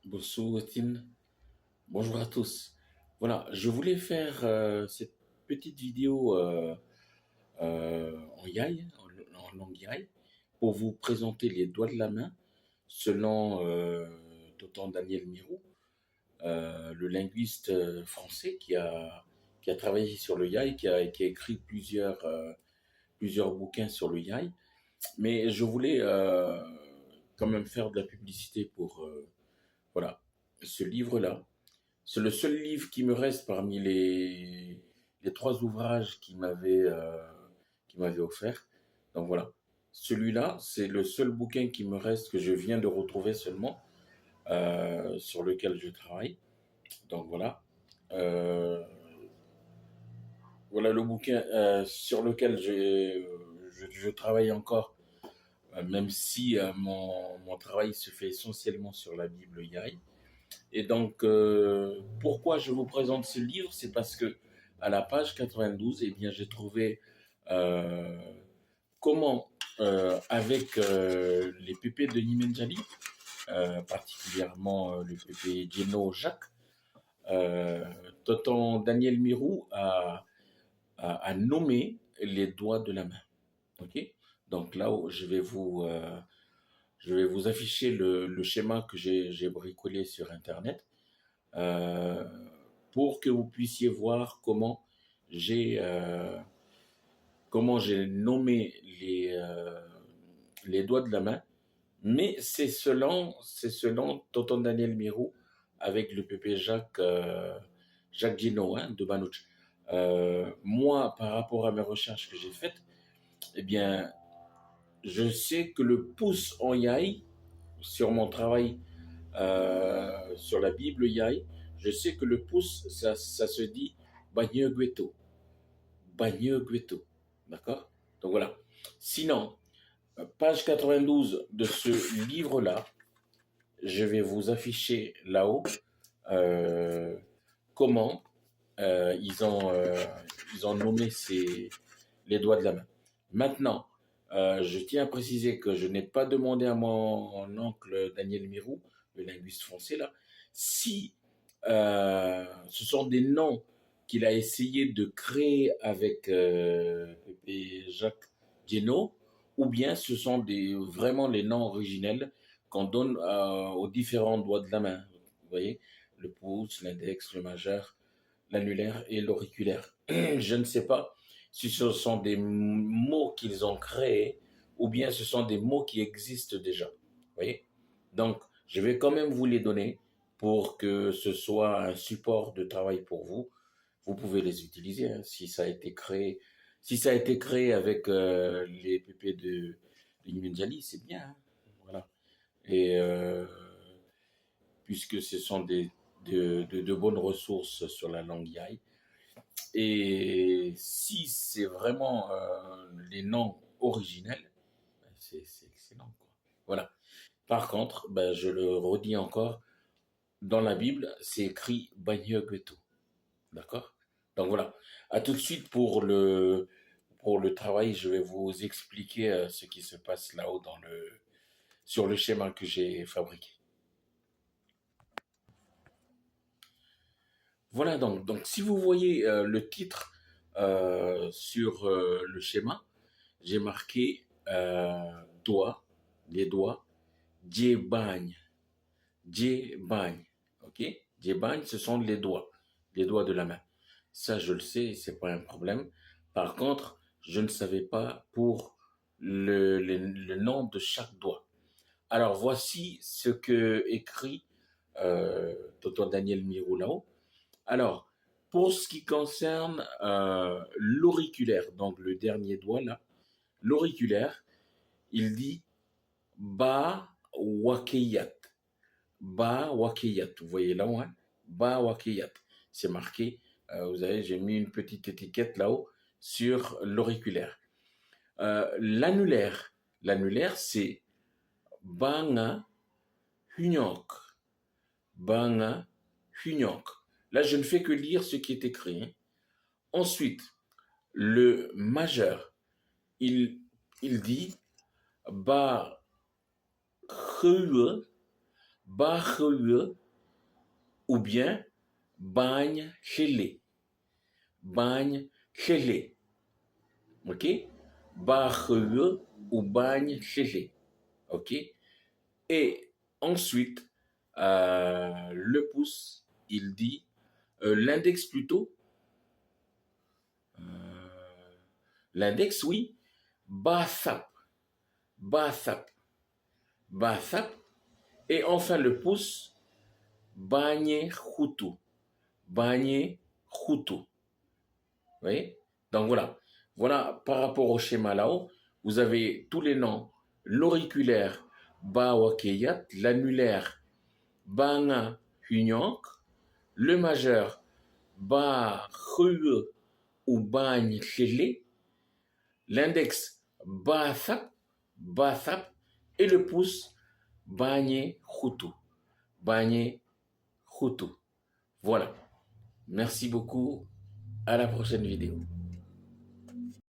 Bonjour Tim, bonjour à tous. Voilà, je voulais faire cette petite vidéo en Yai, en langue Yai, pour vous présenter les doigts de la main selon Totan Daniel Mirou, le linguiste français qui a travaillé sur le Yai, qui a écrit plusieurs bouquins sur le Yai. Mais je voulais quand même faire de la publicité pour voilà, ce livre-là. C'est le seul livre qui me reste parmi les trois ouvrages qu'il m'avait offert. Donc voilà. Celui-là, c'est le seul bouquin qui me reste que je viens de retrouver seulement, sur lequel je travaille. Donc voilà. Euh, voilà le bouquin sur lequel je travaille encore, même si mon travail se fait essentiellement sur la Bible Yai. Et donc, pourquoi je vous présente ce livre? C'est parce que à la page 92, eh bien, j'ai trouvé euh, comment, avec les pépés de Nimenjali, particulièrement le pépé Geno Jacques, euh, tonton Daniel Mirou a nommé les doigts de la main. Ok. Donc là, je vais vous afficher le schéma que j'ai bricolé sur Internet, euh, pour que vous puissiez voir j'ai euh, comment j'ai nommé les doigts de la main. Mais c'est selon Tonton Daniel Mirou avec le pépé Jacques Gino, hein, de Manouch. Moi, par rapport à mes recherches que j'ai faites, eh bien, je sais que le pouce en yai, sur mon travail sur la Bible Yai, je sais que le pouce, ça se dit Bagnegueto. Bagnegueto. D'accord. Donc voilà. Sinon, page 92 de ce livre-là, je vais vous afficher là-haut euh, comment ils ont nommé les doigts de la main. Maintenant, je tiens à préciser que je n'ai pas demandé à mon oncle Daniel Mirou, le linguiste français, là, si ce sont des noms qu'il a essayé de créer avec Pépé Jacques Geno, ou bien ce sont vraiment les noms originels qu'on donne aux différents doigts de la main. Vous voyez, le pouce, l'index, le majeur, l'annulaire et l'auriculaire. Je ne sais pas si ce sont des mots qu'ils ont créés ou bien ce sont des mots qui existent déjà. Vous voyez? Donc, je vais quand même vous les donner pour que ce soit un support de travail pour vous. Vous pouvez les utiliser, hein, si ça a été créé. Si ça a été créé avec les PP de Nimenjali, c'est bien, hein. Voilà. Et puisque ce sont de bonnes ressources sur la langue Yai. Et si c'est vraiment les noms originels, ben c'est excellent, quoi. Voilà. Par contre, ben, je le redis encore, dans la Bible, c'est écrit Bagnegueto. D'accord. Donc voilà. À tout de suite pour le travail. Je vais vous expliquer ce qui se passe là-haut sur le schéma que j'ai fabriqué. Voilà donc si vous voyez le titre sur le schéma, j'ai marqué doigt, les doigts, Djebagne, Djebagne, ok? Djebagne, ce sont les doigts de la main. Ça, je le sais, c'est pas un problème. Par contre, je ne savais pas pour le nom de chaque doigt. Alors, voici ce que écrit Toto Daniel Mirulao. Alors, pour ce qui concerne l'auriculaire, donc le dernier doigt là, l'auriculaire, il dit Ba Wakeyat. Ba Wakeyat. Vous voyez là, hein? Ba Wakeyat. C'est marqué, vous savez, j'ai mis une petite étiquette là-haut sur l'auriculaire. L'annulaire, c'est Banga Hunyok. Banga Hunyok. Là, je ne fais que lire ce qui est écrit, hein. Ensuite, le majeur, il, il dit Ba Khue Bache ou bien bagne chelé. Bagne chelé. Ok? Bache ou bagne chelé. Ok? Et ensuite, le pouce, il dit, l'index plutôt, l'index, oui, basap, basap, basap. Et enfin, le pouce, bagné hutu, bagné hutu. Vous voyez? Donc voilà. Voilà, par rapport au schéma là-haut, vous avez tous les noms. L'auriculaire, ba wakeyat, l'annulaire, banga hunyank, le majeur, ba rue ou bagne chelé, l'index basap, basap, et le pouce, bagne hutu, bagne hutu. Voilà. Merci beaucoup. À la prochaine vidéo.